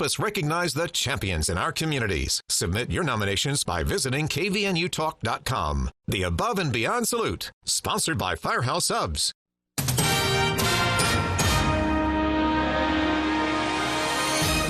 Us recognize the champions in our communities. Submit your nominations by visiting kvnutalk.com. The Above and Beyond Salute, sponsored by Firehouse Subs.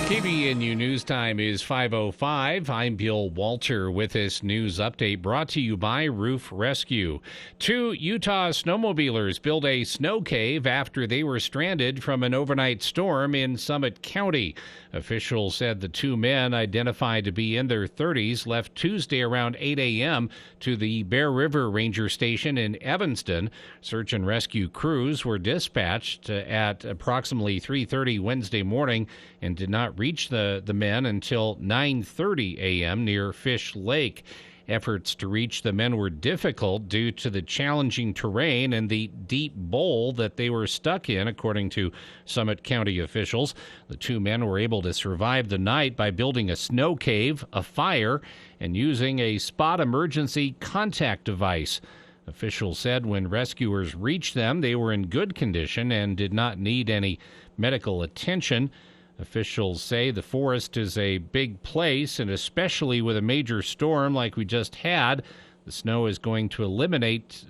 KVNU News Time is 5:05. I'm Bill Walter with this news update brought to you by Roof Rescue. 2 Utah snowmobilers built a snow cave after they were stranded from an overnight storm in Summit County. Officials said the 2 men, identified to be in their 30s, left Tuesday around 8 a.m. to the Bear River Ranger Station in Evanston. Search and rescue crews were dispatched at approximately 3:30 Wednesday morning and did not reach the men until 9:30 a.m. near Fish Lake. Efforts to reach the men were difficult due to the challenging terrain and the deep bowl that they were stuck in, according to Summit County officials. The 2 men were able to survive the night by building a snow cave, a fire, and using a spot emergency contact device. Officials said when rescuers reached them, they were in good condition and did not need any medical attention. Officials say the forest is a big place, and especially with a major storm like we just had, the snow is going to eliminate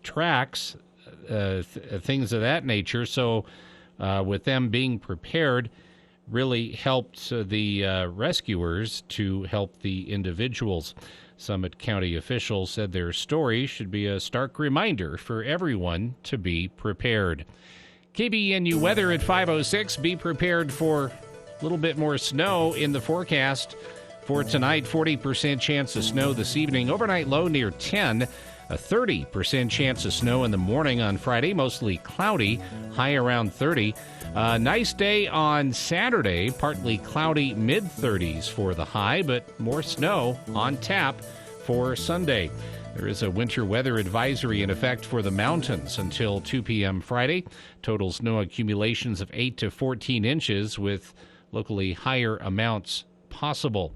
tracks, things of that nature. So with them being prepared really helped the rescuers to help the individuals. Summit County officials said their story should be a stark reminder for everyone to be prepared. KBNU weather at 5:06. Be prepared for a little bit more snow in the forecast for tonight. 40% chance of snow this evening. Overnight low near 10. A 30% chance of snow in the morning on Friday. Mostly cloudy. High around 30. Nice day on Saturday. Partly cloudy, mid-30s for the high, but more snow on tap for Sunday. There is a winter weather advisory in effect for the mountains until 2 p.m. Friday. Total snow accumulations of 8 to 14 inches with locally higher amounts possible.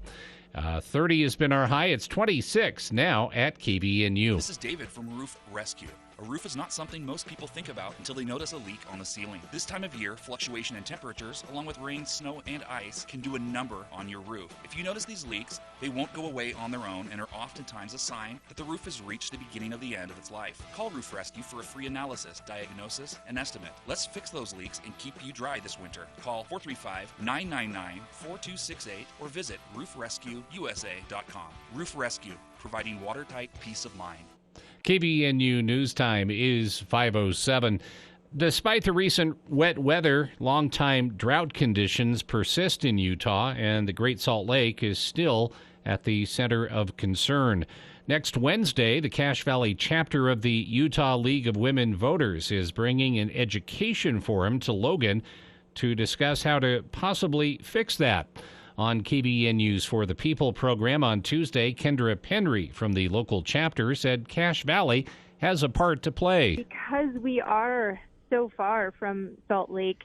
30 has been our high. It's 26 now at KBNU. This is David from Roof Rescue. A roof is not something most people think about until they notice a leak on the ceiling. This time of year, fluctuation in temperatures, along with rain, snow, and ice, can do a number on your roof. If you notice these leaks, they won't go away on their own and are oftentimes a sign that the roof has reached the beginning of the end of its life. Call Roof Rescue for a free analysis, diagnosis, and estimate. Let's fix those leaks and keep you dry this winter. Call 435-999-4268 or visit roofrescueusa.com. Roof Rescue, providing watertight peace of mind. KBNU News Time is 5:07. Despite the recent wet weather, long-time drought conditions persist in Utah, and the Great Salt Lake is still at the center of concern. Next Wednesday, the Cache Valley chapter of the Utah League of Women Voters is bringing an education forum to Logan to discuss how to possibly fix that. On KBNU's For the People program on Tuesday, Kendra Penry from the local chapter said Cache Valley has a part to play. Because we are so far from Salt Lake,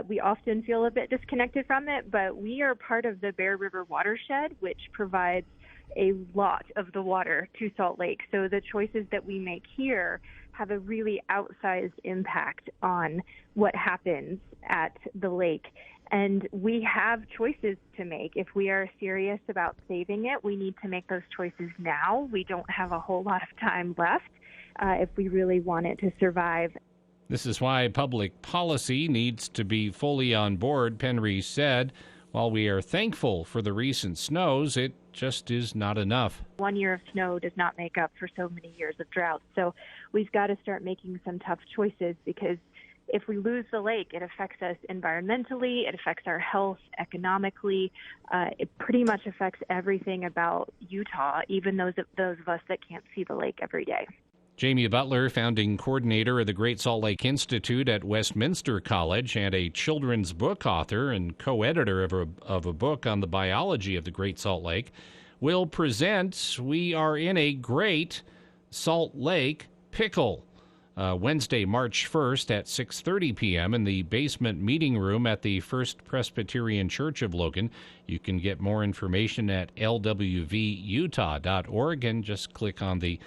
we often feel a bit disconnected from it, but we are part of the Bear River watershed, which provides a lot of the water to Salt Lake. So the choices that we make here have a really outsized impact on what happens at the lake. And we have choices to make. If we are serious about saving it, we need to make those choices now. We don't have a whole lot of time left if we really want it to survive. This is why public policy needs to be fully on board, Penry said. While we are thankful for the recent snows, it just is not enough. 1 year of snow does not make up for so many years of drought. So we've got to start making some tough choices, because if we lose the lake, it affects us environmentally, it affects our health economically. It pretty much affects everything about Utah, even those of us that can't see the lake every day. Jamie Butler, founding coordinator of the Great Salt Lake Institute at Westminster College and a children's book author and co-editor of a book on the biology of the Great Salt Lake, will present We Are in a Great Salt Lake Pickle. Wednesday, March 1st at 6:30 p.m. in the basement meeting room at the First Presbyterian Church of Logan. You can get more information at lwvutah.org and just click on the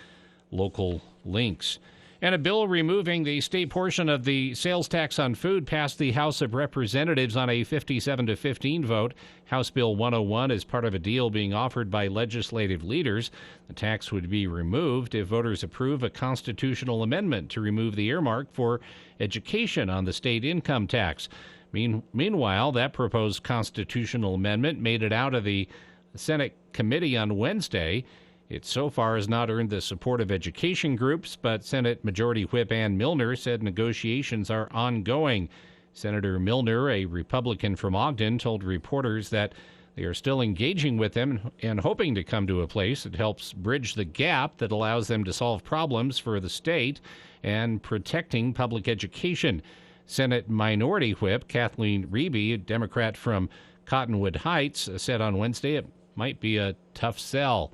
local links. And a bill removing the state portion of the sales tax on food passed the House of Representatives on a 57-15 vote. House Bill 101 is part of a deal being offered by legislative leaders. The tax would be removed if voters approve a constitutional amendment to remove the earmark for education on the state income tax. Meanwhile, that proposed constitutional amendment made it out of the Senate committee on Wednesday. It so far has not earned the support of education groups, but Senate Majority Whip Ann Milner said negotiations are ongoing. Senator Milner, a Republican from Ogden, told reporters that they are still engaging with them and hoping to come to a place that helps bridge the gap that allows them to solve problems for the state and protecting public education. Senate Minority Whip Kathleen Reby, a Democrat from Cottonwood Heights, said on Wednesday it might be a tough sell.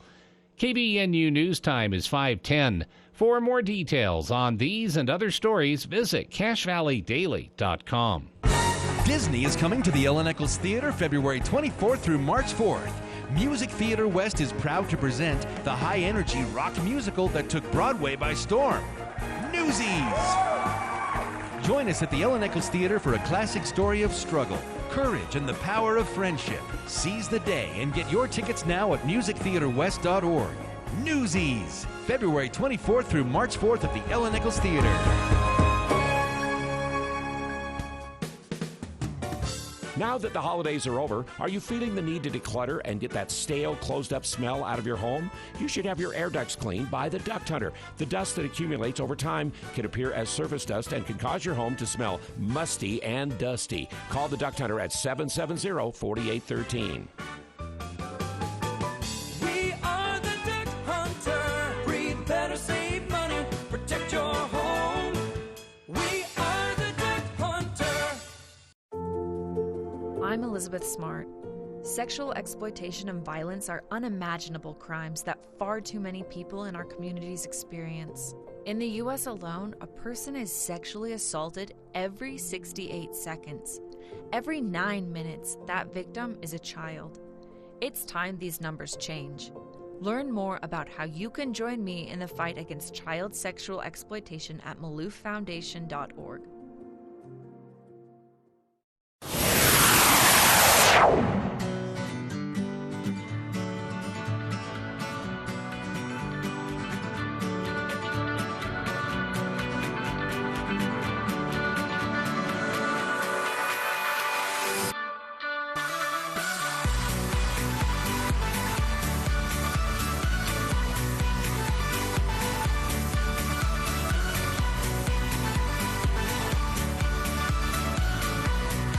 KBNU News Time is 5:10. For more details on these and other stories, visit CashValleyDaily.com. Disney is coming to the Ellen Eccles Theater February 24th through March 4th. Music Theater West is proud to present the high-energy rock musical that took Broadway by storm, Newsies. Join us at the Ellen Eccles Theater for a classic story of struggle, courage, and the power of friendship. Seize the day and get your tickets now at musictheaterwest.org. Newsies, February 24th through March 4th at the Ellen Eccles Theater. Now that the holidays are over, are you feeling the need to declutter and get that stale, closed-up smell out of your home? You should have your air ducts cleaned by the Duct Hunter. The dust that accumulates over time can appear as surface dust and can cause your home to smell musty and dusty. Call the Duct Hunter at 770-4813. We are the Duct Hunter. Breathe better, save money, protect your home. We are the Duct Hunter. I'm Elizabeth Smart. Sexual exploitation and violence are unimaginable crimes that far too many people in our communities experience. In the U.S. alone, a person is sexually assaulted every 68 seconds. Every 9 minutes, that victim is a child. It's time these numbers change. Learn more about how you can join me in the fight against child sexual exploitation at malouffoundation.org.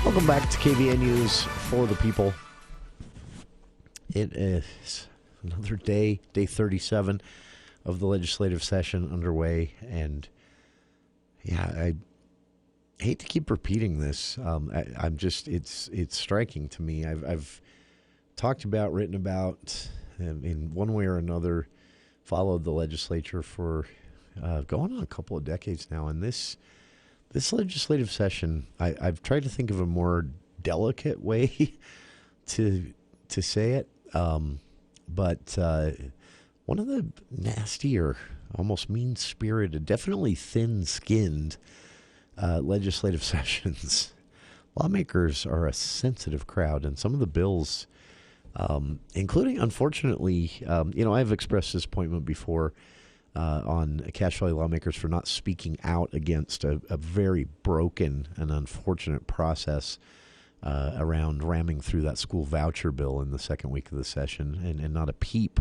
Welcome back to KVN News for the people. It is another day 37 of the legislative session underway, and I hate to keep repeating this. I'm just it's striking to me. I've talked about, written about, in one way or another, followed the legislature for going on a couple of decades now, and this legislative session, I've tried to think of a more delicate way to say it, but one of the nastier, almost mean-spirited, definitely thin-skinned legislative sessions. Lawmakers are a sensitive crowd, and some of the bills, including, unfortunately, I've expressed disappointment before on Cache Valley lawmakers for not speaking out against a very broken and unfortunate process around ramming through that school voucher bill in the second week of the session, and not a peep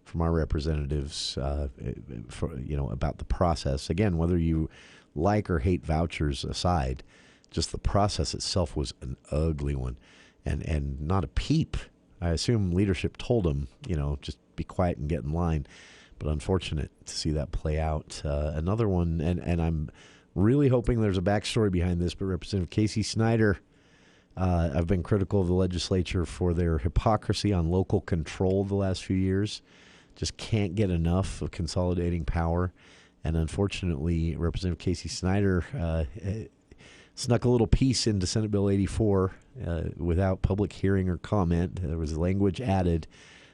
from our representatives about the process. Again, whether you like or hate vouchers aside, just the process itself was an ugly one, and not a peep. I assume leadership told them, just be quiet and get in line. But unfortunate to see that play out. Another one, and I'm really hoping there's a backstory behind this, but Representative Casey Snyder, I've been critical of the legislature for their hypocrisy on local control the last few years. Just can't get enough of consolidating power. And unfortunately, Representative Casey Snyder snuck a little piece into Senate Bill 84 without public hearing or comment. There was language added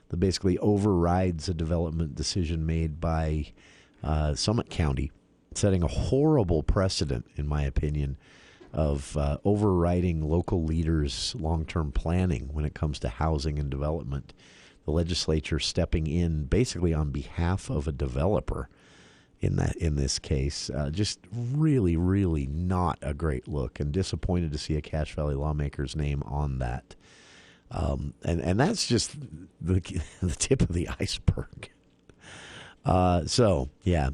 that basically overrides a development decision made by Summit County setting a horrible precedent, in my opinion, of overriding local leaders' long-term planning when it comes to housing and development. The legislature stepping in basically on behalf of a developer in this case. Just really, really not a great look, and disappointed to see a Cache Valley lawmaker's name on that. And that's just the tip of the iceberg. So, yeah.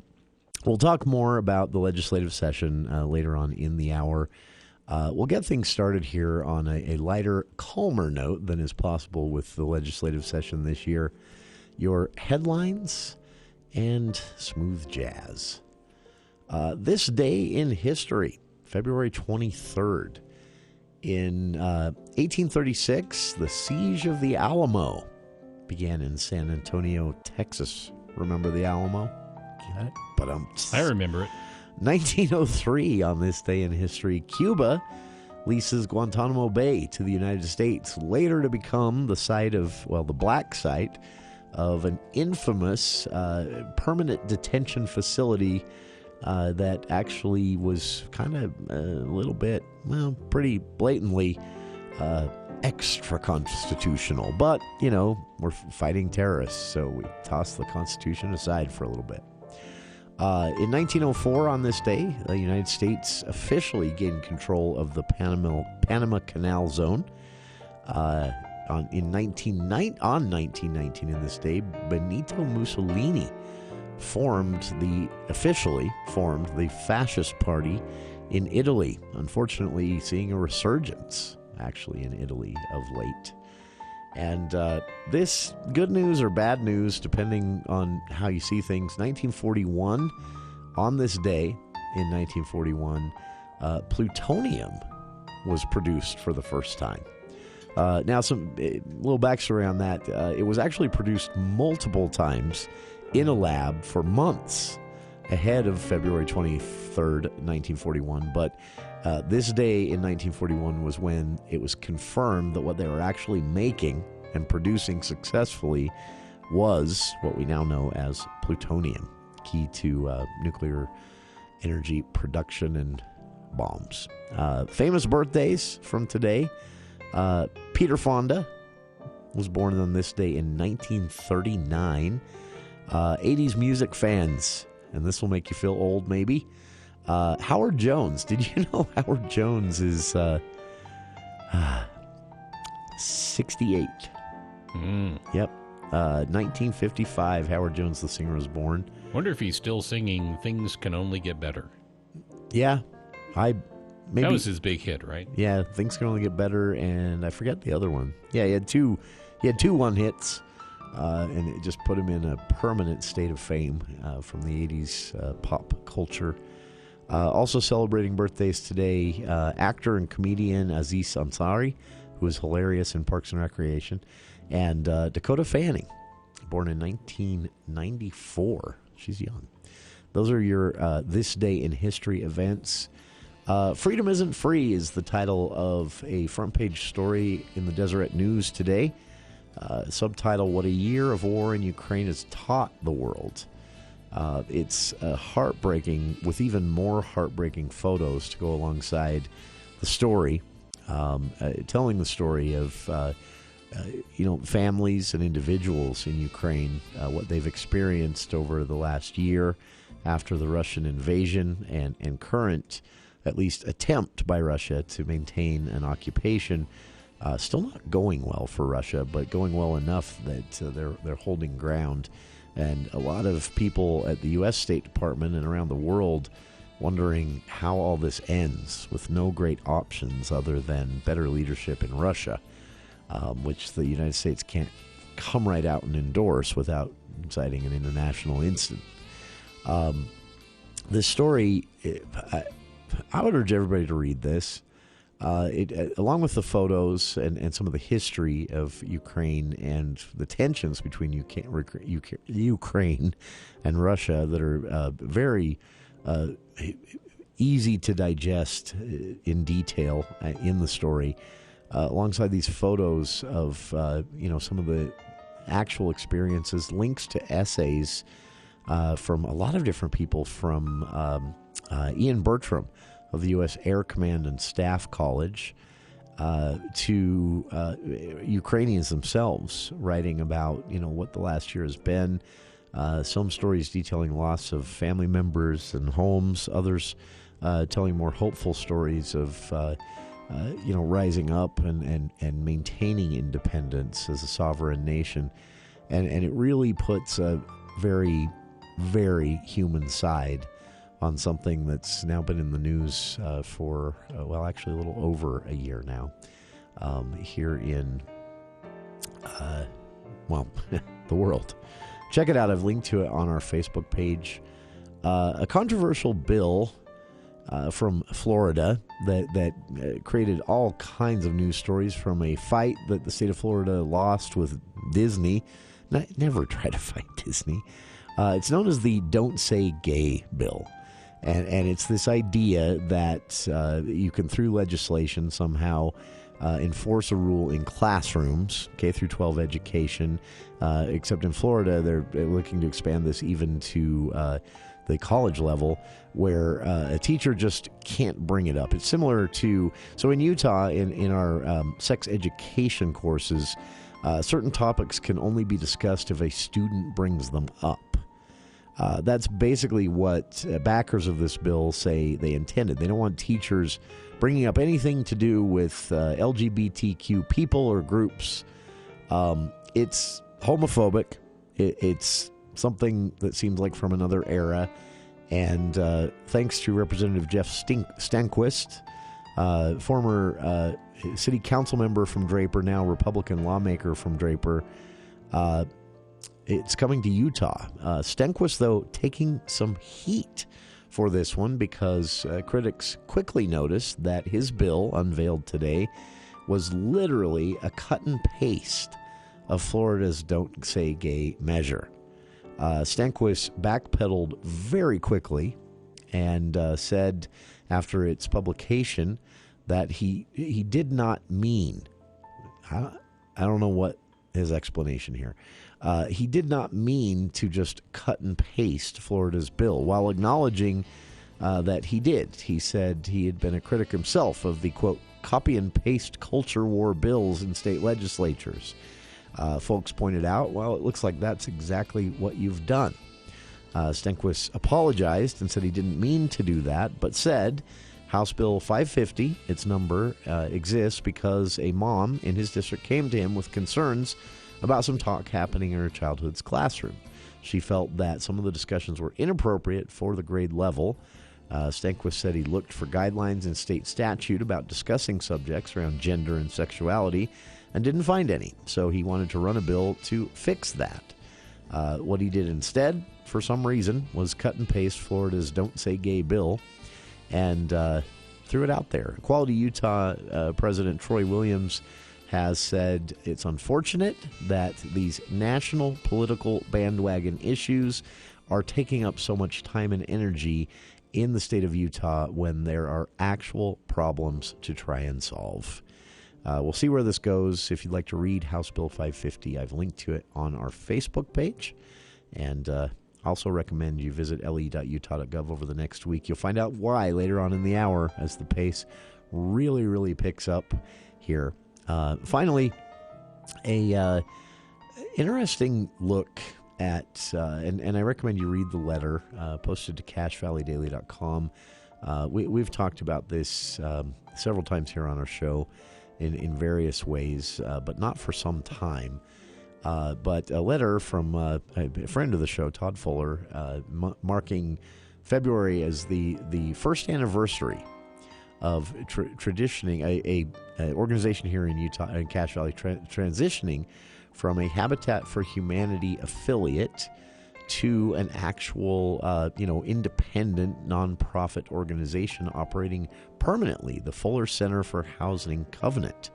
We'll talk more about the legislative session later on in the hour. We'll get things started here on a lighter, calmer note than is possible with the legislative session this year. Your headlines and smooth jazz. This day in history, February 23rd. In 1836, the Siege of the Alamo began in San Antonio, Texas. Remember the Alamo? Got it? But I remember it. 1903, on this day in history, Cuba leases Guantanamo Bay to the United States, later to become the site of, well, the black site of an infamous permanent detention facility that actually was kind of a little bit, well, pretty blatantly extra-constitutional. But, you know, we're fighting terrorists, so we toss the Constitution aside for a little bit. In 1904, on this day, the United States officially gained control of the Panama Canal Zone. On 1919, in this day, Benito Mussolini officially formed the Fascist Party in Italy. Unfortunately, seeing a resurgence, actually, in Italy of late. And this, good news or bad news, depending on how you see things, 1941, on this day in 1941, plutonium was produced for the first time. Now, some little backstory on that. It was actually produced multiple times in a lab for months ahead of February 23rd, 1941. But this day in 1941 was when it was confirmed that what they were actually making and producing successfully was what we now know as plutonium, key to nuclear energy production and bombs. Famous birthdays from today. Peter Fonda was born on this day in 1939. 80s music fans, and this will make you feel old maybe. Howard Jones. Did you know Howard Jones is 68? Yep. 1955, Howard Jones, the singer, was born. Wonder if he's still singing Things Can Only Get Better. Yeah. That was his big hit, right? Yeah, Things Can Only Get Better, and I forget the other one. Yeah, he had two one hits, and it just put him in a permanent state of fame from the 80s pop culture. Also celebrating birthdays today, actor and comedian Aziz Ansari, who was hilarious in Parks and Recreation, and Dakota Fanning, born in 1994. She's young. Those are your This Day in History events. Freedom Isn't Free is the title of a front page story in the Deseret News today. Subtitle, What a Year of War in Ukraine Has Taught the World. It's heartbreaking, with even more heartbreaking photos to go alongside the story, telling the story of families and individuals in Ukraine, what they've experienced over the last year after the Russian invasion and current, at least, attempt by Russia to maintain an occupation. Still not going well for Russia, but going well enough that they're holding ground. And a lot of people at the U.S. State Department and around the world wondering how all this ends, with no great options other than better leadership in Russia, which the United States can't come right out and endorse without inciting an international incident. This story, I would urge everybody to read this. Along with the photos and some of the history of Ukraine and the tensions between Ukraine and Russia that are very easy to digest in detail in the story, alongside these photos of some of the actual experiences, links to essays from a lot of different people, from Ian Bertram of the U.S. Air Command and Staff College to Ukrainians themselves, writing about what the last year has been. Some stories detailing loss of family members and homes, others telling more hopeful stories of rising up and maintaining independence as a sovereign nation. And it really puts a very, very human side on something that's now been in the news for, actually a little over a year now, here in, the world. Check it out. I've linked to it on our Facebook page. A controversial bill from Florida that created all kinds of news stories, from a fight that the state of Florida lost with Disney. Never try to fight Disney. It's known as the Don't Say Gay bill. And it's this idea that you can, through legislation, somehow enforce a rule in classrooms, K through 12 education, except in Florida, they're looking to expand this even to the college level, where a teacher just can't bring it up. It's similar to, so in Utah, in our sex education courses, certain topics can only be discussed if a student brings them up. That's basically what backers of this bill say they intended. They don't want teachers bringing up anything to do with LGBTQ people or groups. It's homophobic. It's something that seems like from another era. And thanks to Representative Jeff Stanquist, former city council member from Draper, now Republican lawmaker from Draper, it's coming to Utah. Stanquist, though, taking some heat for this one, because critics quickly noticed that his bill, unveiled today, was literally a cut and paste of Florida's Don't Say Gay measure. Stanquist backpedaled very quickly and said after its publication that he did not mean, I don't know what his explanation here, he did not mean to just cut and paste Florida's bill, while acknowledging that he did. He said he had been a critic himself of the, quote, copy and paste culture war bills in state legislatures. Folks pointed out, well, it looks like that's exactly what you've done. Stanquist apologized and said he didn't mean to do that, but said House Bill 550, its number, exists because a mom in his district came to him with concerns about some talk happening in her childhood's classroom. She felt that some of the discussions were inappropriate for the grade level. Stanquist said he looked for guidelines in state statute about discussing subjects around gender and sexuality and didn't find any, so he wanted to run a bill to fix that. What he did instead, for some reason, was cut and paste Florida's Don't Say Gay bill and threw it out there. Equality Utah President Troy Williams has said it's unfortunate that these national political bandwagon issues are taking up so much time and energy in the state of Utah when there are actual problems to try and solve. We'll see where this goes. If you'd like to read House Bill 550, I've linked to it on our Facebook page. And also recommend you visit le.utah.gov over the next week. You'll find out why later on in the hour as the pace really, really picks up here. Finally, a interesting look at, and I recommend you read the letter posted to CacheValleyDaily.com. We've talked about this several times here on our show in various ways, but not for some time. But a letter from a friend of the show, Todd Fuller, marking February as the first anniversary of transitioning a organization here in Utah, in Cache Valley, transitioning from a Habitat for Humanity affiliate to an actual, independent nonprofit organization operating permanently, the Fuller Center for Housing Covenant.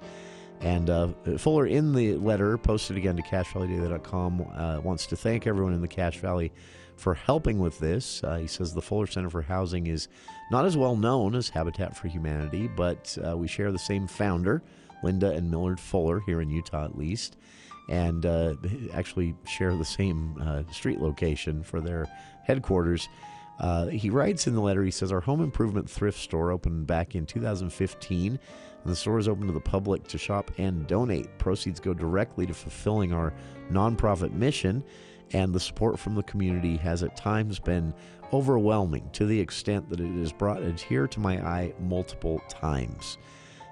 And Fuller, in the letter posted again to CacheValleyDaily.com, wants to thank everyone in the Cache Valley for helping with this. He says the Fuller Center for Housing is not as well known as Habitat for Humanity, but we share the same founder, Linda and Millard Fuller, here in Utah at least, and actually share the same street location for their headquarters. He writes in the letter, he says, our home improvement thrift store opened back in 2015, and the store is open to the public to shop and donate. Proceeds go directly to fulfilling our nonprofit mission, and the support from the community has at times been overwhelming to the extent that it has brought a tear to my eye multiple times.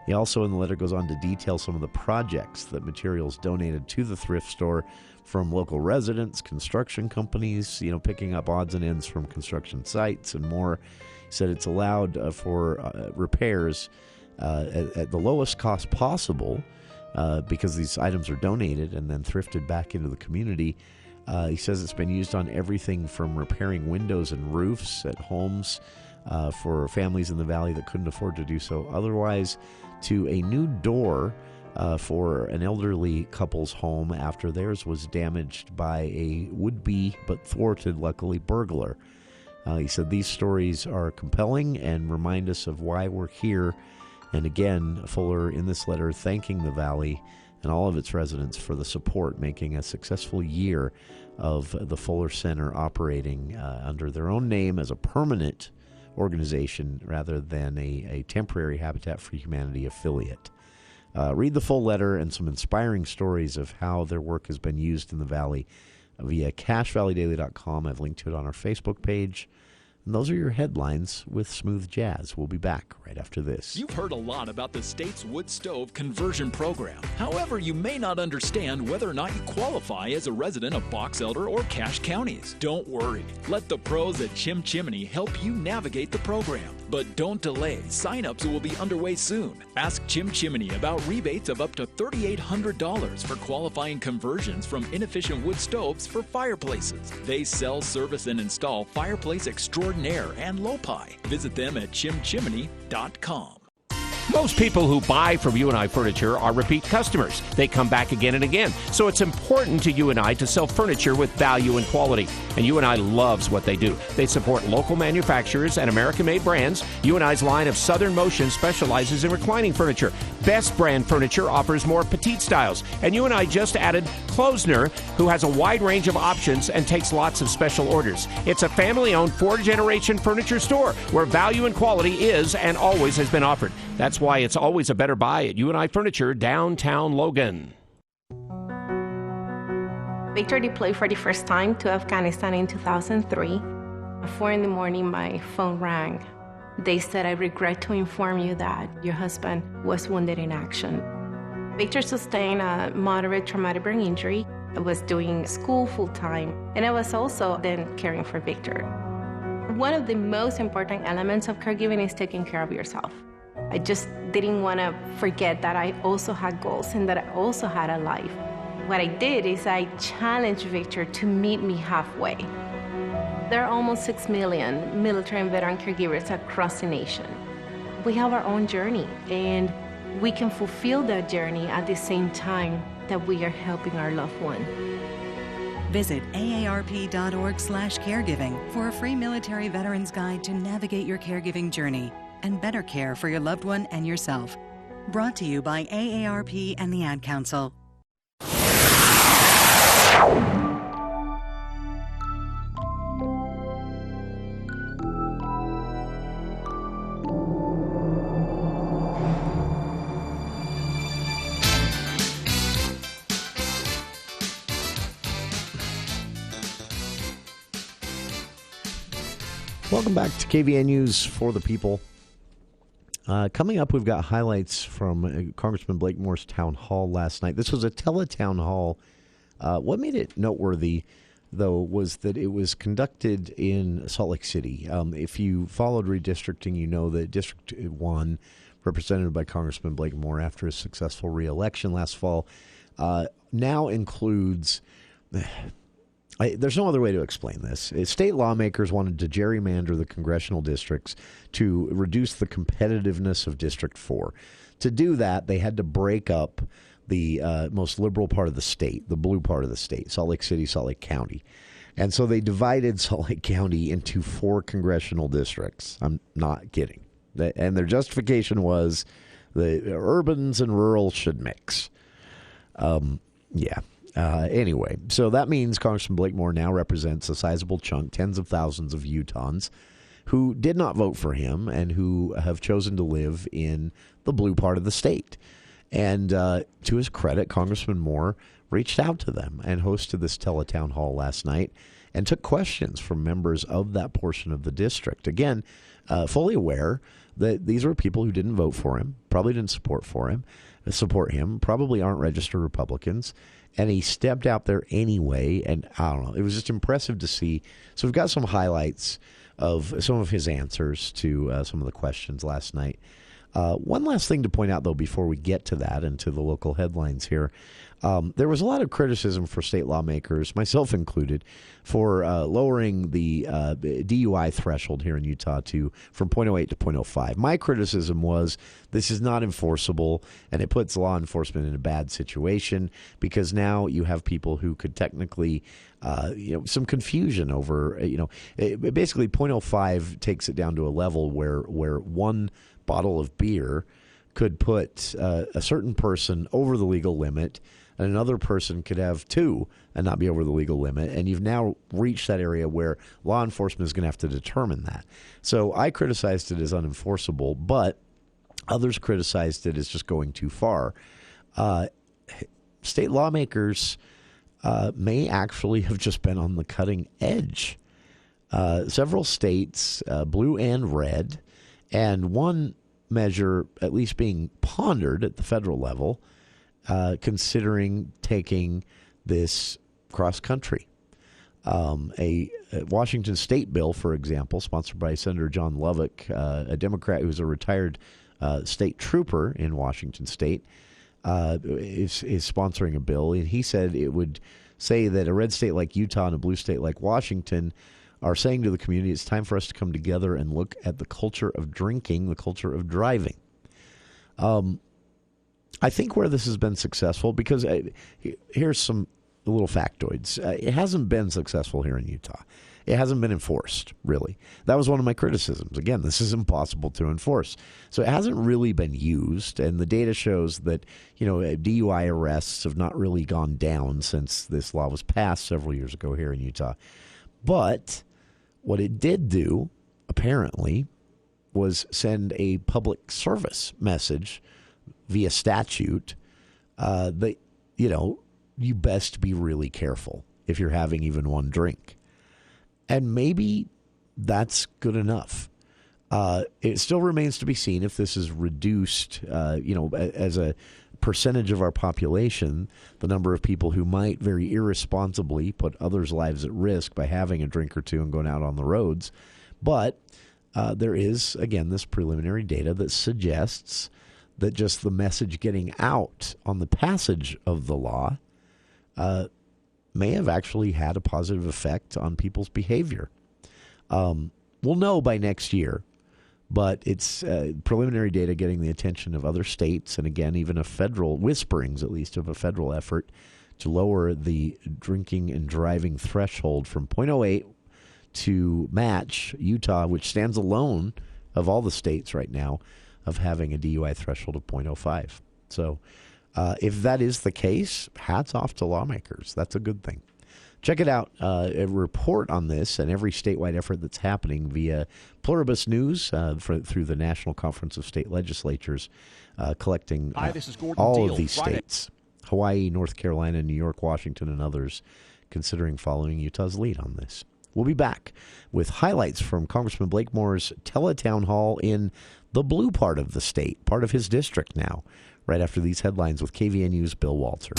He also in the letter goes on to detail some of the projects that materials donated to the thrift store from local residents, construction companies, picking up odds and ends from construction sites and more. He said it's allowed for repairs at the lowest cost possible because these items are donated and then thrifted back into the community. He says it's been used on everything from repairing windows and roofs at homes for families in the valley that couldn't afford to do so otherwise, to a new door for an elderly couple's home after theirs was damaged by a would-be but thwarted, luckily, burglar. He said these stories are compelling and remind us of why we're here. And again, Fuller in this letter thanking the valley and all of its residents for the support, making a successful year of the Fuller Center operating under their own name as a permanent organization rather than a temporary Habitat for Humanity affiliate. Read the full letter and some inspiring stories of how their work has been used in the valley via CacheValleyDaily.com. I've linked to it on our Facebook page. And those are your headlines with Smooth Jazz. We'll be back right after this. You've heard a lot about the state's wood stove conversion program. However, you may not understand whether or not you qualify as a resident of Box Elder or Cache counties. Don't worry. Let the pros at Chim Chimney help you navigate the program. But don't delay. Sign-ups will be underway soon. Ask Chim Chimney about rebates of up to $3,800 for qualifying conversions from inefficient wood stoves for fireplaces. They sell, service, and install fireplace extraordinaire and Lopi. Visit them at chimchimney.com. Most people who buy from UNI Furniture are repeat customers. They come back again and again. So it's important to UNI to sell furniture with value and quality. And UNI loves what they do. They support local manufacturers and American-made brands. UNI's line of Southern Motion specializes in reclining furniture. Best Brand Furniture offers more petite styles. And UNI just added Klosner, who has a wide range of options and takes lots of special orders. It's a family-owned 4th-generation furniture store where value and quality is and always has been offered. That's why it's always a better buy at UNI Furniture, downtown Logan. Victor deployed for the first time to Afghanistan in 2003. At 4 in the morning, my phone rang. They said, I regret to inform you that your husband was wounded in action. Victor sustained a moderate traumatic brain injury. I was doing school full-time, and I was also then caring for Victor. One of the most important elements of caregiving is taking care of yourself. I just didn't want to forget that I also had goals and that I also had a life. What I did is I challenged Victor to meet me halfway. There are almost 6 million military and veteran caregivers across the nation. We have our own journey, and we can fulfill that journey at the same time that we are helping our loved one. Visit aarp.org/caregiving for a free military veterans guide to navigate your caregiving journey and better care for your loved one and yourself. Brought to you by AARP and the Ad Council. Welcome back to KVN News for the People. Coming up, we've got highlights from Congressman Blake Moore's town hall last night. This was a teletown hall. What made it noteworthy, though, was that it was conducted in Salt Lake City. If you followed redistricting, you know that District 1, represented by Congressman Blake Moore after his successful re-election last fall, now includes... there's no other way to explain this. State lawmakers wanted to gerrymander the congressional districts to reduce the competitiveness of District 4. To do that, they had to break up the most liberal part of the state, the blue part of the state, Salt Lake City, Salt Lake County. And so they divided Salt Lake County into 4 congressional districts. I'm not kidding. And their justification was The urbans and rural should mix. Anyway, so that means Congressman Blakemore now represents a sizable chunk, tens of thousands of Utahns who did not vote for him and who have chosen to live in the blue part of the state. And to his credit, Congressman Moore reached out to them and hosted this teletown hall last night and took questions from members of that portion of the district. Again, fully aware that these were people who didn't vote for him, probably didn't support him, probably aren't registered Republicans, and he stepped out there anyway, and I don't know, it was just impressive to see. So we've got some highlights of some of his answers to some of the questions last night. One last thing to point out, though, before we get to that and to the local headlines here. There was a lot of criticism for state lawmakers, myself included, for lowering the DUI threshold here in Utah from 0.08 to 0.05. My criticism was this is not enforceable, and it puts law enforcement in a bad situation because now you have people who could technically, some confusion over, basically 0.05 takes it down to a level where one bottle of beer could put a certain person over the legal limit, and another person could have two and not be over the legal limit. And you've now reached that area where law enforcement is going to have to determine that. So I criticized it as unenforceable, but others criticized it as just going too far. State lawmakers may actually have just been on the cutting edge. Several states, blue and red, and one measure at least being pondered at the federal level, considering taking this cross-country. A Washington state bill, for example, sponsored by Senator John Lovick, a Democrat who's a retired state trooper in Washington state, is sponsoring a bill. And he said it would say that a red state like Utah and a blue state like Washington are saying to the community, it's time for us to come together and look at the culture of drinking, the culture of driving. I think where this has been successful, because here's some little factoids. It hasn't been successful here in Utah. It hasn't been enforced, really. That was one of my criticisms. Again, this is impossible to enforce. So it hasn't really been used, and the data shows that, DUI arrests have not really gone down since this law was passed several years ago here in Utah. But what it did do, apparently, was send a public service message via statute that, you best be really careful if you're having even one drink. And maybe that's good enough. It still remains to be seen if this is reduced, as a percentage of our population, the number of people who might very irresponsibly put others' lives at risk by having a drink or two and going out on the roads. But there is, again, this preliminary data that suggests that just the message getting out on the passage of the law may have actually had a positive effect on people's behavior. We'll know by next year, but it's preliminary data getting the attention of other states, and again, even a federal, whisperings at least, of a federal effort to lower the drinking and driving threshold from 0.08 to match Utah, which stands alone of all the states right now of having a DUI threshold of 0.05. So if that is the case, hats off to lawmakers. That's a good thing. Check it out, a report on this and every statewide effort that's happening via Pluribus News through the National Conference of State Legislatures, collecting all of these states, Hawaii, North Carolina, New York, Washington, and others, considering following Utah's lead on this. We'll be back with highlights from Congressman Blakemore's teletown hall in the blue part of the state, part of his district now, right after these headlines with KVNU's Bill Walter.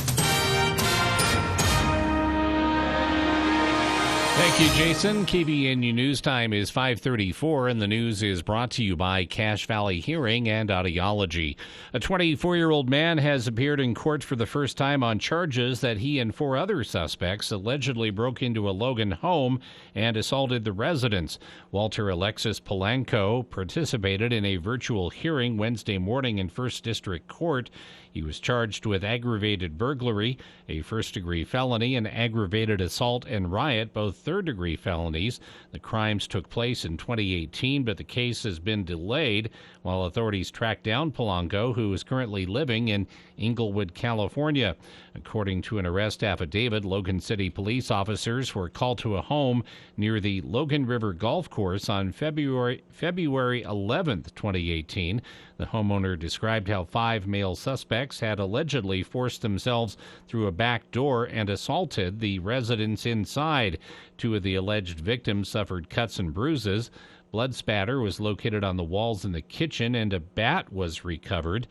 Thank you, Jason. KVNU News Time is 5:34, and the news is brought to you by Cache Valley Hearing and Audiology. A 24-year-old man has appeared in court for the first time on charges that he and four other suspects allegedly broke into a Logan home and assaulted the residents. Walter Alexis Polanco participated in a virtual hearing Wednesday morning in 1st District Court. He was charged with aggravated burglary, a first-degree felony, and aggravated assault and riot, both third-degree felonies. The crimes took place in 2018, but the case has been delayed while authorities track down Polanco, who is currently living in Inglewood, California. According to an arrest affidavit, Logan City police officers were called to a home near the Logan River Golf Course on February 11th, 2018. The homeowner described how 5 male suspects had allegedly forced themselves through a back door and assaulted the residents inside. 2 of the alleged victims suffered cuts and bruises. Blood spatter was located on the walls in the kitchen, and a bat was recovered.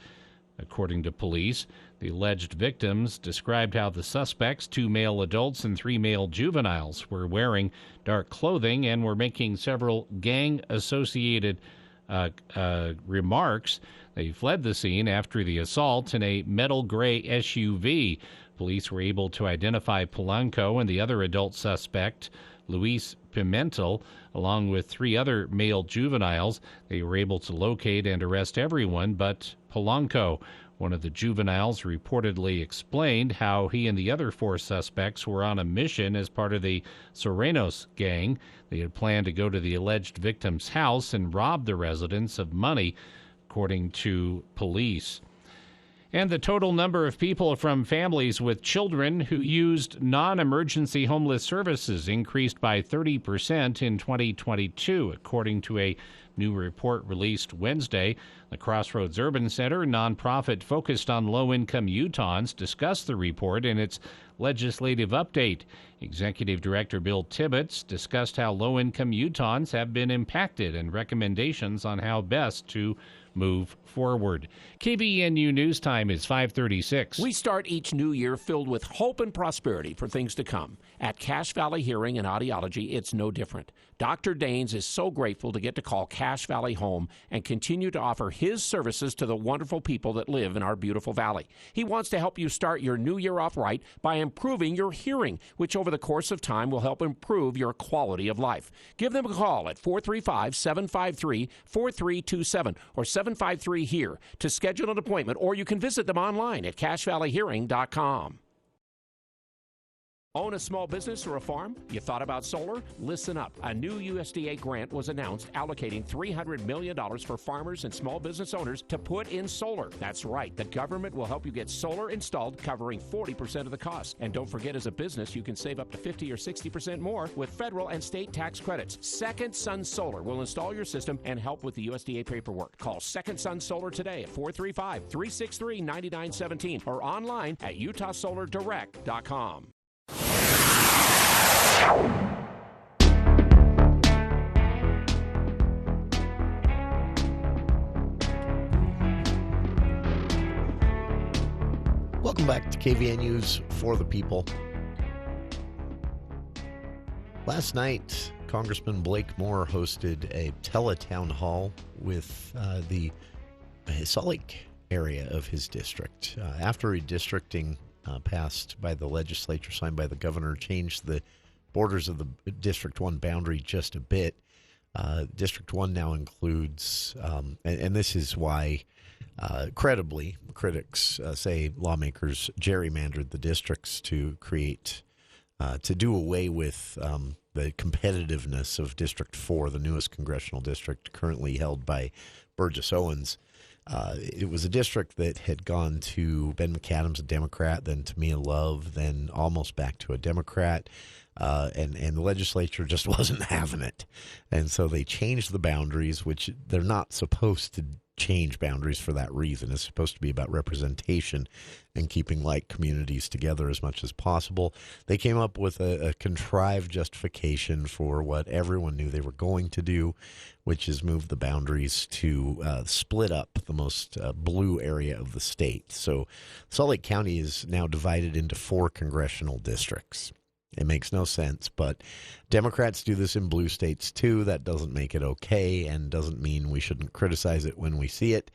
According to police, the alleged victims described how the suspects, 2 male adults and 3 male juveniles, were wearing dark clothing and were making several gang-associated remarks. They fled the scene after the assault in a metal gray SUV. Police were able to identify Polanco and the other adult suspect, Luis Pimentel, along with 3 other male juveniles. They were able to locate and arrest everyone but Polanco. One of the juveniles reportedly explained how he and the other 4 suspects were on a mission as part of the Serenos gang. They had planned to go to the alleged victim's house and rob the residents of money, according to police. And the total number of people from families with children who used non-emergency homeless services increased by 30% in 2022, according to a new report released Wednesday. The Crossroads Urban Center, a nonprofit focused on low-income Utahns, discussed the report in its legislative update. Executive Director Bill Tibbetts discussed how low-income Utahns have been impacted and recommendations on how best to move forward. KVNU News Time is 5:36. We start each new year filled with hope and prosperity for things to come. At Cache Valley Hearing and Audiology, it's no different. Dr. Daines is so grateful to get to call Cache Valley home and continue to offer his services to the wonderful people that live in our beautiful valley. He wants to help you start your new year off right by improving your hearing, which over the course of time will help improve your quality of life. Give them a call at 435-753-4327 or 753-HERE to schedule an appointment, or you can visit them online at CacheValleyHearing.com. Own a small business or a farm? You thought about solar? Listen up. A new USDA grant was announced allocating $300 million for farmers and small business owners to put in solar. That's right. The government will help you get solar installed, covering 40% of the cost. And don't forget, as a business, you can save up to 50 or 60% more with federal and state tax credits. Second Sun Solar will install your system and help with the USDA paperwork. Call Second Sun Solar today at 435-363-9917 or online at UtahSolarDirect.com. Welcome back to KVNU's For the People. Last night, Congressman Blake Moore hosted a teletown hall with the Salt Lake area of his district. After redistricting passed by the legislature, signed by the governor, changed the borders of the District 1 boundary just a bit. District 1 now includes, and this is why, credibly, critics say lawmakers gerrymandered the districts to create, to do away with the competitiveness of District 4, the newest congressional district currently held by Burgess Owens. It was a district that had gone to Ben McAdams, a Democrat, then to Mia Love, then almost back to a Democrat, and the legislature just wasn't having it. And so they changed the boundaries, which they're not supposed to change boundaries for that reason. It's supposed to be about representation and keeping like communities together as much as possible. They came up with a contrived justification for what everyone knew they were going to do, which is move the boundaries to split up the most blue area of the state. So Salt Lake County is now divided into 4 congressional districts. It makes no sense, but Democrats do this in blue states too. That doesn't make it okay and doesn't mean we shouldn't criticize it when we see it.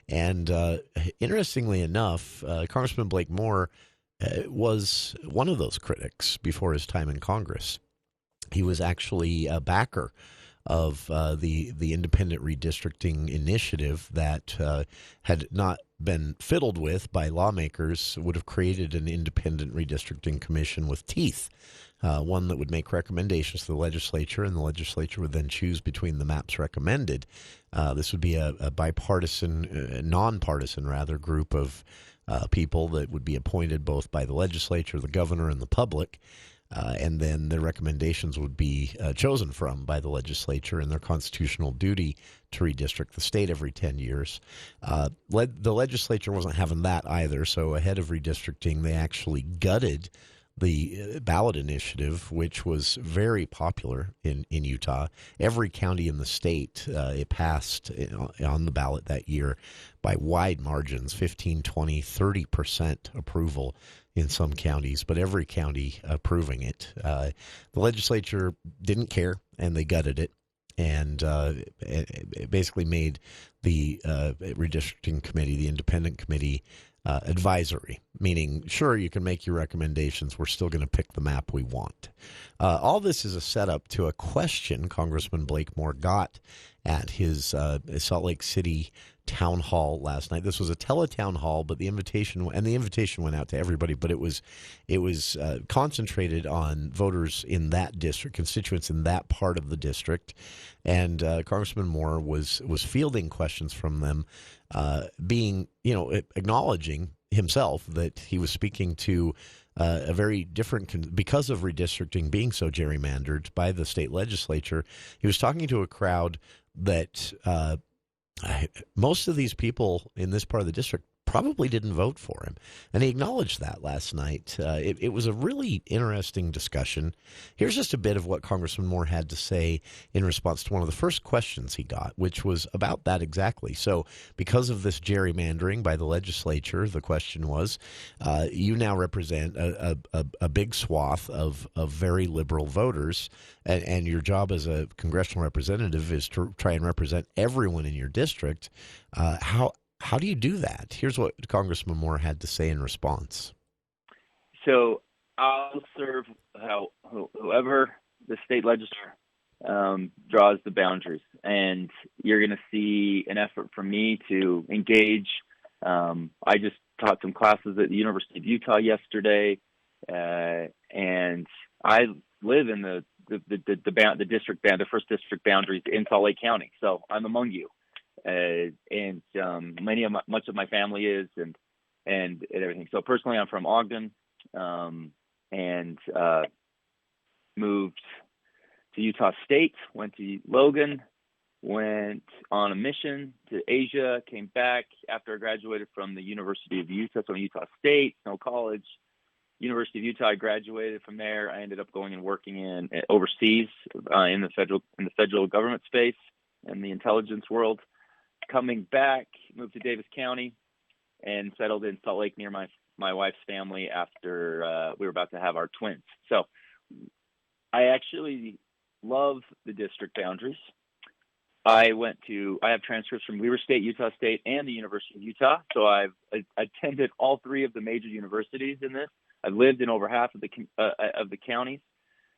And interestingly enough, Congressman Blake Moore was one of those critics before his time in Congress. He was actually a backer of the independent redistricting initiative that had not been fiddled with by lawmakers would have created an independent redistricting commission with teeth. One that would make recommendations to the legislature, and the legislature would then choose between the maps recommended. This would be a bipartisan, nonpartisan rather, group of people that would be appointed both by the legislature, the governor, and the public. And then their recommendations would be chosen from by the legislature in their constitutional duty to redistrict the state every 10 years. The legislature wasn't having that either, so ahead of redistricting, they actually gutted the ballot initiative, which was very popular in Utah. Every county in the state, it passed on the ballot that year by wide margins, 15, 20, 30% approval in some counties, but every county approving it. The legislature didn't care, and they gutted it, and it basically made the redistricting committee, the independent committee, advisory, meaning, sure, you can make your recommendations. We're still going to pick the map we want. All this is a setup to a question Congressman Blake Moore got at his Salt Lake City town hall last night. This was a teletown hall, but the invitation went out to everybody, but it was concentrated on voters in that district, constituents in that part of the district, and Congressman Moore was fielding questions from them, acknowledging himself that he was speaking to a very different, because of redistricting being so gerrymandered by the state legislature. He was talking to a crowd that most of these people in this part of the district probably didn't vote for him. And he acknowledged that last night. It was a really interesting discussion. Here's just a bit of what Congressman Moore had to say in response to one of the first questions he got, which was about that exactly. So because of this gerrymandering by the legislature, the question was, you now represent a big swath of very liberal voters, and your job as a congressional representative is to try and represent everyone in your district. How do you do that? Here's what Congressman Moore had to say in response. So I'll serve whoever the state legislature draws the boundaries. And you're going to see an effort from me to engage. I just taught some classes at the University of Utah yesterday, and I live in the district band, the first district boundaries in Salt Lake County. So I'm among you. Much of my family is, and everything. So personally, I'm from Ogden, and moved to Utah State, went to Logan, went on a mission to Asia, came back after I graduated from the University of Utah, so Utah State, Snow College, University of Utah. I graduated from there. I ended up going and working overseas in the federal government space and the intelligence world. Coming back, moved to Davis County and settled in Salt Lake near my wife's family after we were about to have our twins. So I actually love the district boundaries. I have transcripts from Weber State, Utah State, and the University of Utah. So I've attended all three of the major universities in this. I've lived in over half of the counties.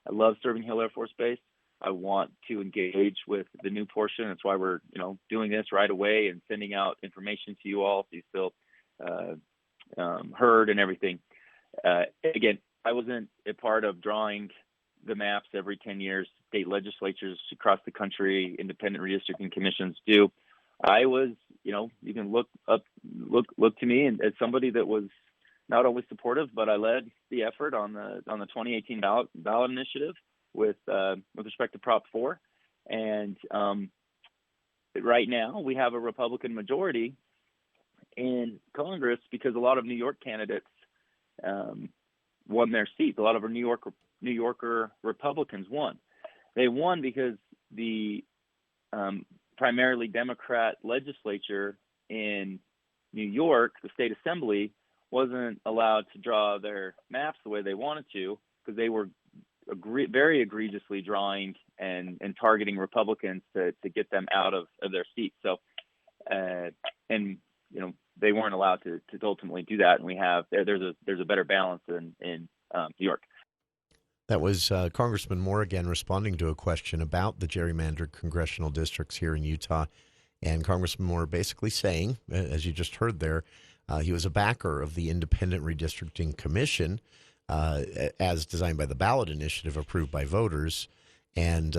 I love serving Hill Air Force Base. I want to engage with the new portion. That's why we're, doing this right away and sending out information to you all so you feel heard and everything. Again, I wasn't a part of drawing the maps every 10 years. State legislatures across the country, independent redistricting commissions do. I was, you can look to me and as somebody that was not always supportive, but I led the effort on the 2018 ballot initiative with respect to Prop 4. And right now we have a Republican majority in Congress because a lot of New York candidates won their seats. A lot of our New Yorker Republicans won. They won because the primarily Democrat legislature in New York, the state assembly, wasn't allowed to draw their maps the way they wanted to because they were very egregiously drawing and targeting Republicans to get them out of their seats. So, they weren't allowed to ultimately do that. And we have there's a better balance in New York. That was Congressman Moore again responding to a question about the gerrymandered congressional districts here in Utah. And Congressman Moore basically saying, as you just heard there, he was a backer of the Independent Redistricting Commission as designed by the ballot initiative approved by voters. And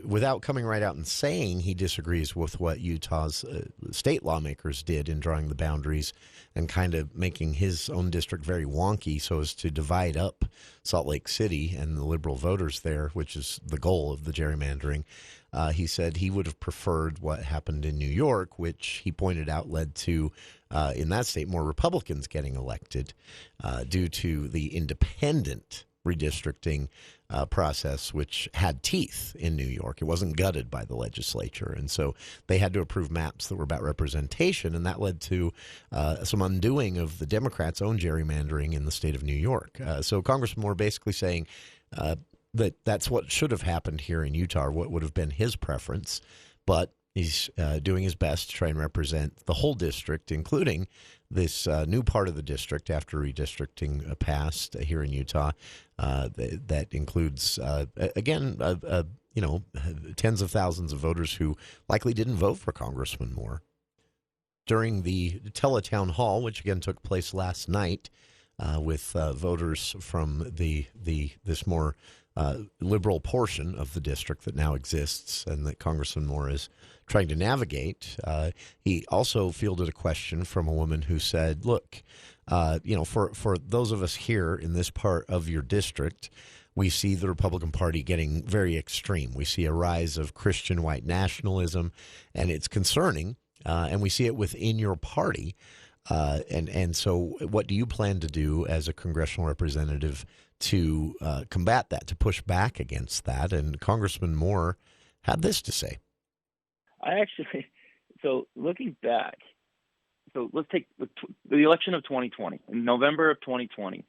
without coming right out and saying he disagrees with what Utah's state lawmakers did in drawing the boundaries and kind of making his own district very wonky so as to divide up Salt Lake City and the liberal voters there, which is the goal of the gerrymandering, he said he would have preferred what happened in New York, which he pointed out led to, in that state, more Republicans getting elected due to the independent redistricting process, which had teeth in New York. It wasn't gutted by the legislature. And so they had to approve maps that were about representation, and that led to some undoing of the Democrats' own gerrymandering in the state of New York. So Congressman Moore basically saying that that's what should have happened here in Utah, what would have been his preference, but he's doing his best to try and represent the whole district, including this new part of the district after redistricting passed here in Utah. That includes, again, tens of thousands of voters who likely didn't vote for Congressman Moore. During the teletown hall, which again took place last night with voters from this more liberal portion of the district that now exists and that Congressman Moore is trying to navigate, he also fielded a question from a woman who said, look, for those of us here in this part of your district, we see the Republican Party getting very extreme. We see a rise of Christian white nationalism, and it's concerning, and we see it within your party. And so what do you plan to do as a congressional representative to combat that, to push back against that? And Congressman Moore had this to say. So looking back, so let's take the election of 2020. In November of 2020,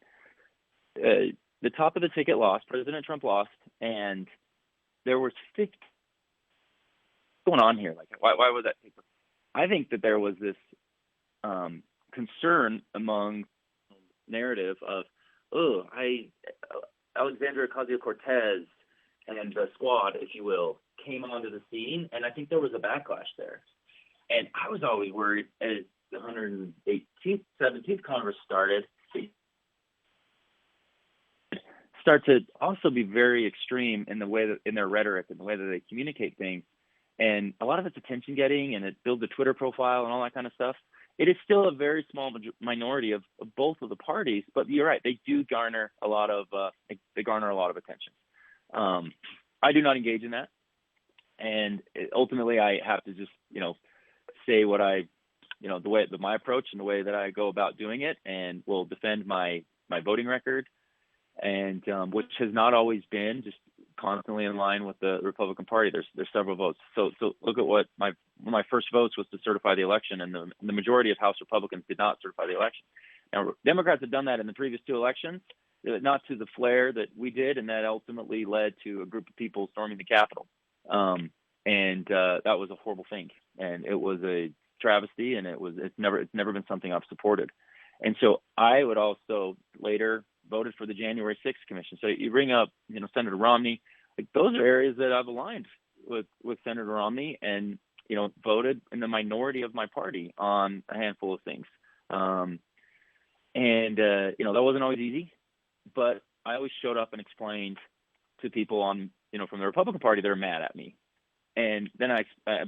the top of the ticket lost, President Trump lost, and there was 50 going on here. Like, why would that take place? I think that there was this concern among narrative of, Alexandria Ocasio-Cortez and the squad, if you will, came onto the scene, and I think there was a backlash there. And I was always worried as the 118th, 17th Congress started, start to also be very extreme in the way that, in their rhetoric and the way that they communicate things. And a lot of it's attention getting, and it builds a Twitter profile and all that kind of stuff. It is still a very small minority of both of the parties, but you're right, they do garner a lot of attention. I do not engage in that, and ultimately I have to just say what my approach and the way that I go about doing it, and will defend my voting record, and which has not always been just constantly in line with the Republican Party. There's several votes. So look at what one of my first votes was to certify the election, and the majority of House Republicans did not certify the election. Now, Democrats have done that in the previous two elections, not to the flair that we did, and that ultimately led to a group of people storming the Capitol. And that was a horrible thing, and it was a travesty, and it's never been something I've supported. And so I would also later voted for the January 6th commission. So you bring up, Senator Romney, like those are areas that I've aligned with Senator Romney, and, voted in the minority of my party on a handful of things. That wasn't always easy, but I always showed up and explained to people from the Republican Party that are mad at me. And then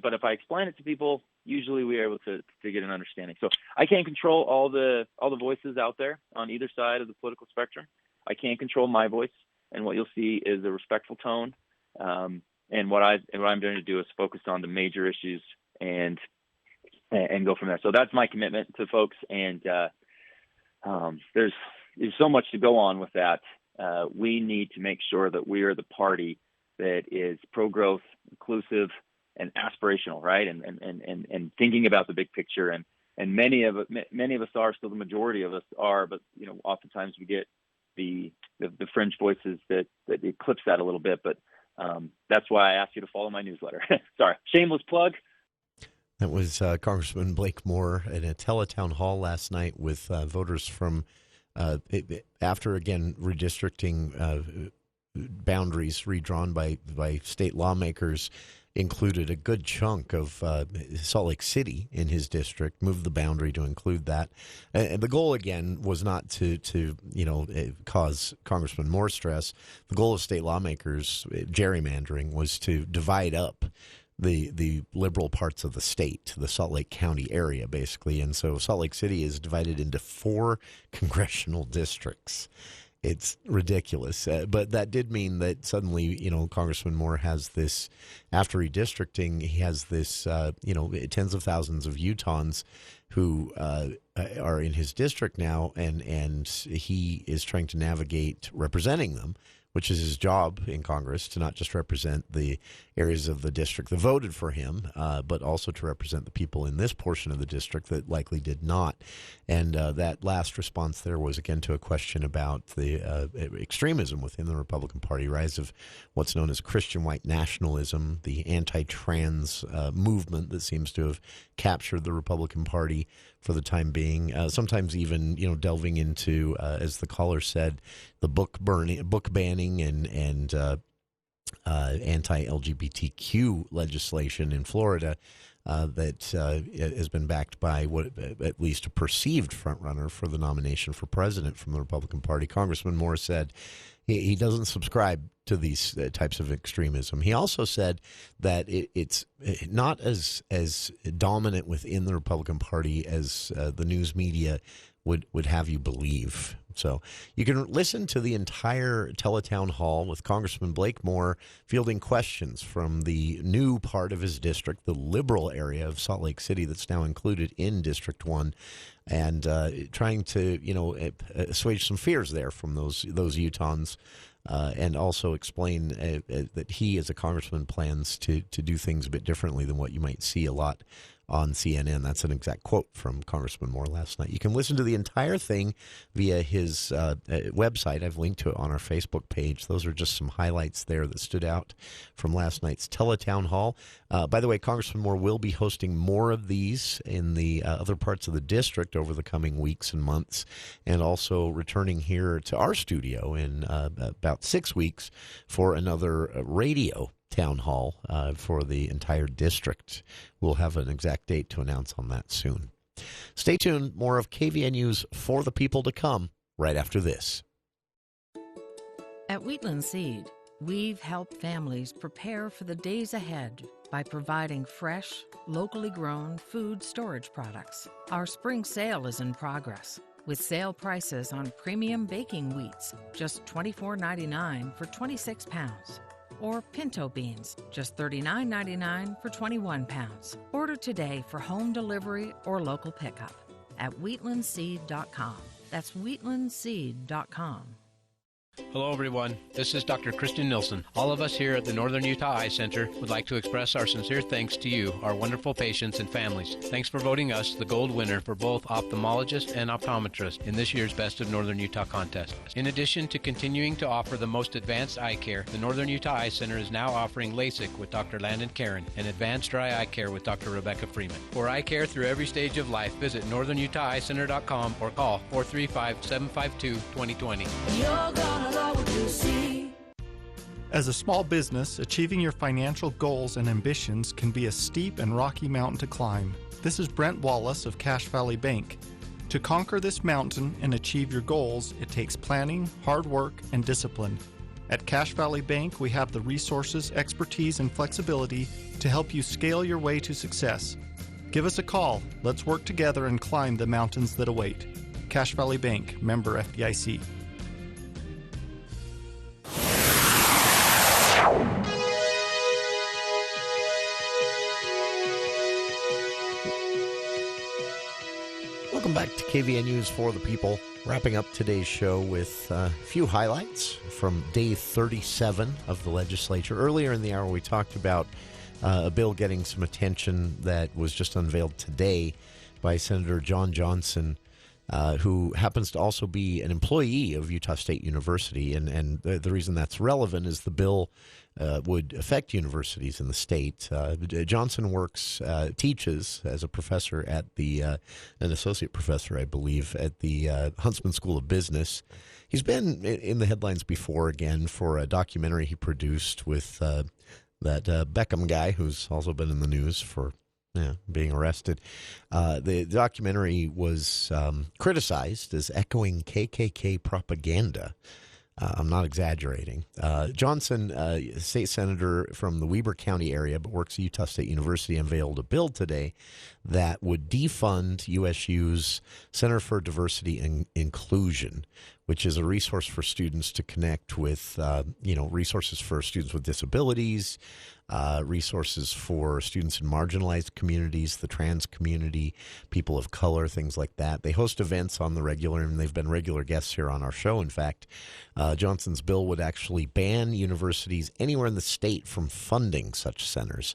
but if I explain it to people, usually we are able to get an understanding. So I can't control all the voices out there on either side of the political spectrum. I can't control my voice, and what you'll see is a respectful tone. And what I'm going to do is focus on the major issues and go from there. So that's my commitment to folks. And there's so much to go on with that. We need to make sure that we are the party that is pro-growth, inclusive, and aspirational, right? And thinking about the big picture. And many of us are, still the majority of us are, but oftentimes we get the fringe voices that eclipse that a little bit. But that's why I asked you to follow my newsletter. Sorry, shameless plug. That was Congressman Blake Moore at a teletown hall last night with voters from after again redistricting boundaries redrawn by state lawmakers included a good chunk of Salt Lake City in his district, moved the boundary to include that. And the goal, again, was not to cause Congressman more stress. The goal of state lawmakers, gerrymandering, was to divide up the liberal parts of the state, the Salt Lake County area, basically. And so Salt Lake City is divided into 4 congressional districts. It's ridiculous. But that did mean that suddenly, Congressman Moore has this, after redistricting, he has this, tens of thousands of Utahns who are in his district now, and he is trying to navigate representing them, which is his job in Congress, to not just represent the areas of the district that voted for him, but also to represent the people in this portion of the district that likely did not. And that last response there was, again, to a question about the extremism within the Republican Party, rise of what's known as Christian white nationalism, the anti-trans movement that seems to have captured the Republican Party for the time being, sometimes even, delving into, as the caller said, the book banning and anti-LGBTQ legislation in Florida that has been backed by at least a perceived frontrunner for the nomination for president from the Republican Party. Congressman Moore said he doesn't subscribe to these types of extremism. He also said that it's not as dominant within the Republican Party as the news media would have you believe. So you can listen to the entire teletown hall with Congressman Blake Moore fielding questions from the new part of his district, the liberal area of Salt Lake City that's now included in District 1, and trying to, assuage some fears there from those Utahns, and also explain that he, as a congressman, plans to do things a bit differently than what you might see a lot on CNN. That's an exact quote from Congressman Moore last night. You can listen to the entire thing via his website. I've linked to it on our Facebook page. Those are just some highlights there that stood out from last night's teletown hall. By the way, Congressman Moore will be hosting more of these in the other parts of the district over the coming weeks and months, and also returning here to our studio in about 6 weeks for another radio town hall for the entire district. We'll have an exact date to announce on that soon. Stay tuned. More of KVNU's For the People to come right after this. At Wheatland Seed, we've helped families prepare for the days ahead by providing fresh, locally grown food storage products. Our spring sale is in progress, with sale prices on premium baking wheats, just $24.99 for 26 pounds. Or pinto beans, just $39.99 for 21 pounds. Order today for home delivery or local pickup at wheatlandseed.com. That's wheatlandseed.com. Hello, everyone. This is Dr. Kristen Nilsson. All of us here at the Northern Utah Eye Center would like to express our sincere thanks to you, our wonderful patients and families. Thanks for voting us the gold winner for both ophthalmologist and optometrist in this year's Best of Northern Utah contest. In addition to continuing to offer the most advanced eye care, the Northern Utah Eye Center is now offering LASIK with Dr. Landon Karen and advanced dry eye care with Dr. Rebecca Freeman. For eye care through every stage of life, visit northernutaheyecenter.com or call 435-752-2020. You're gonna love what you see. As a small business, achieving your financial goals and ambitions can be a steep and rocky mountain to climb. This is Brent Wallace of Cache Valley Bank. To conquer this mountain and achieve your goals, it takes planning, hard work, and discipline. At Cache Valley Bank, we have the resources, expertise, and flexibility to help you scale your way to success. Give us a call. Let's work together and climb the mountains that await. Cache Valley Bank, member FDIC. Welcome back to KVNU's For the People. Wrapping up today's show with a few highlights from day 37 of the legislature. Earlier in the hour, we talked about a bill getting some attention that was just unveiled today by Senator John Johnson, who happens to also be an employee of Utah State University. And the reason that's relevant is the bill would affect universities in the state. Johnson teaches as a professor at an associate professor, I believe, at the Huntsman School of Business. He's been in the headlines before, again, for a documentary he produced with that Beckham guy, who's also been in the news for being arrested. The documentary was criticized as echoing KKK propaganda. I'm not exaggerating. Johnson, state senator from the Weber County area, but works at Utah State University, unveiled a bill today that would defund USU's Center for Diversity and Inclusion, which is a resource for students to connect with, resources for students with disabilities, resources for students in marginalized communities, the trans community, people of color, things like that. They host events on the regular, and they've been regular guests here on our show. In fact, Johnson's bill would actually ban universities anywhere in the state from funding such centers.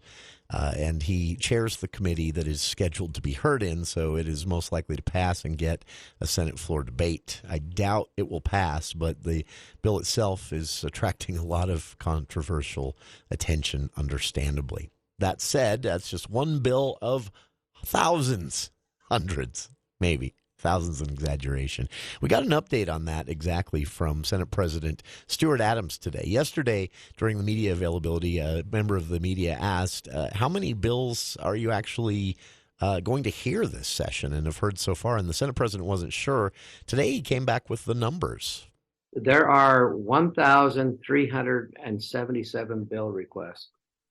And he chairs the committee that is scheduled to be heard in, so it is most likely to pass and get a Senate floor debate. I doubt it will pass, but the bill itself is attracting a lot of controversial attention, understandably. That said, that's just one bill of thousands, hundreds, maybe. Thousands an exaggeration. We got an update on that exactly from Senate President Stuart Adams today. Yesterday, during the media availability, a member of the media asked, how many bills are you actually going to hear this session and have heard so far? And the Senate President wasn't sure. Today, he came back with the numbers. There are 1,377 bill requests.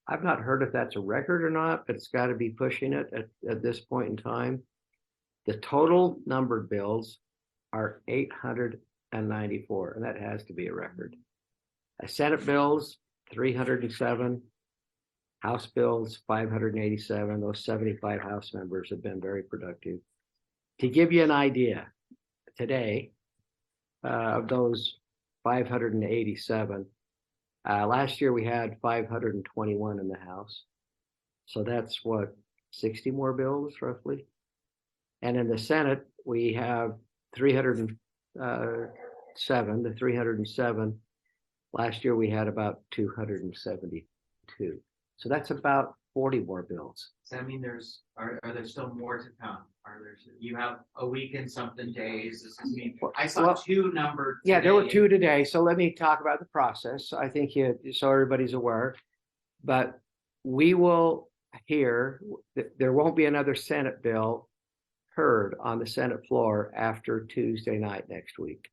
I've not heard if that's a record or not, but it's got to be pushing it at this point in time. The total numbered bills are 894, and that has to be a record. Senate bills, 307. House bills, 587. Those 75 House members have been very productive. To give you an idea, today, of those 587, last year we had 521 in the House. So that's 60 more bills, roughly? And in the Senate, we have 307 to 307. Last year, we had about 272. So that's about 40 more bills. Does that mean are there still more to come? You have a week and something days. Does this mean I saw two numbered today. Yeah, there were two today. So let me talk about the process. I think so everybody's aware. But we will hear, there won't be another Senate bill heard on the Senate floor after Tuesday night next week.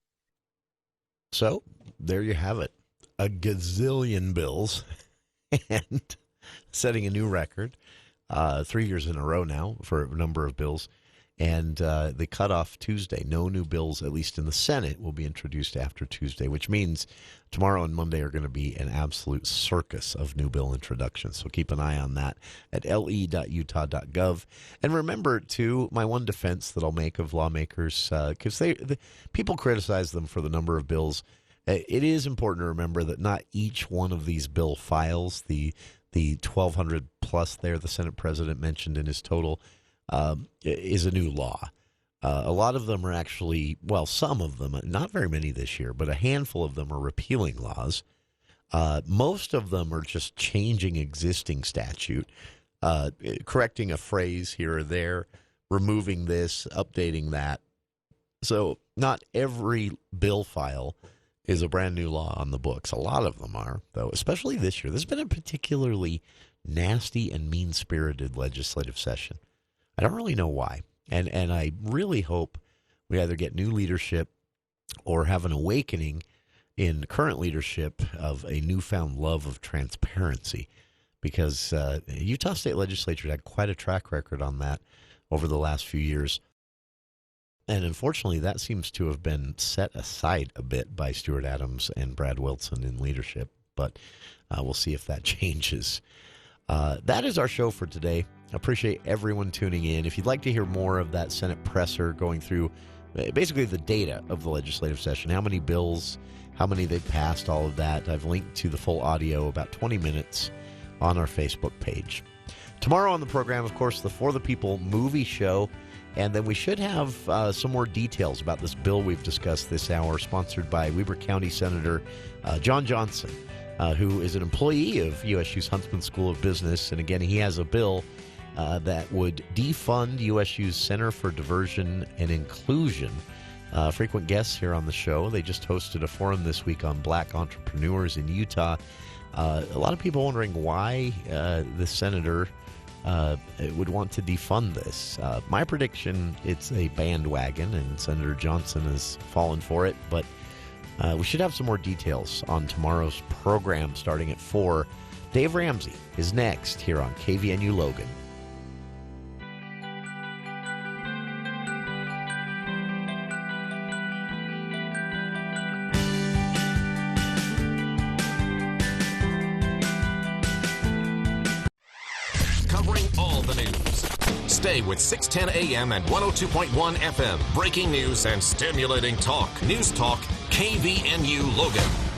So there you have it. A gazillion bills and setting a new record 3 years in a row now for a number of bills. And the cutoff Tuesday, no new bills, at least in the Senate, will be introduced after Tuesday, which means tomorrow and Monday are going to be an absolute circus of new bill introductions. So keep an eye on that at le.utah.gov. And remember, too, my one defense that I'll make of lawmakers, because people criticize them for the number of bills. It is important to remember that not each one of these bill files, the 1,200 plus there the Senate President mentioned in his total, is a new law. A lot of them are actually, some of them, not very many this year, but a handful of them are repealing laws. Most of them are just changing existing statute, correcting a phrase here or there, removing this, updating that. So not every bill file is a brand new law on the books. A lot of them are, though, especially this year. This has been a particularly nasty and mean-spirited legislative session. I don't really know why. And I really hope we either get new leadership or have an awakening in current leadership of a newfound love of transparency, because Utah State Legislature had quite a track record on that over the last few years. And unfortunately, that seems to have been set aside a bit by Stuart Adams and Brad Wilson in leadership. But we'll see if that changes. That is our show for today. I appreciate everyone tuning in. If you'd like to hear more of that Senate presser going through basically the data of the legislative session, how many bills, how many they passed, all of that, I've linked to the full audio, about 20 minutes, on our Facebook page. Tomorrow on the program, of course, the For the People movie show. And then we should have some more details about this bill we've discussed this hour, sponsored by Weber County Senator John Johnson, who is an employee of USU's Huntsman School of Business. And again, he has a bill that would defund USU's Center for Diversion and Inclusion. Frequent guests here on the show. They just hosted a forum this week on black entrepreneurs in Utah. A lot of people wondering why the senator would want to defund this. My prediction, it's a bandwagon, and Senator Johnson has fallen for it. But we should have some more details on tomorrow's program starting at 4. Dave Ramsey is next here on KVNU Logan. Stay with 610 AM and 102.1 FM. Breaking news and stimulating talk. News Talk KVNU Logan.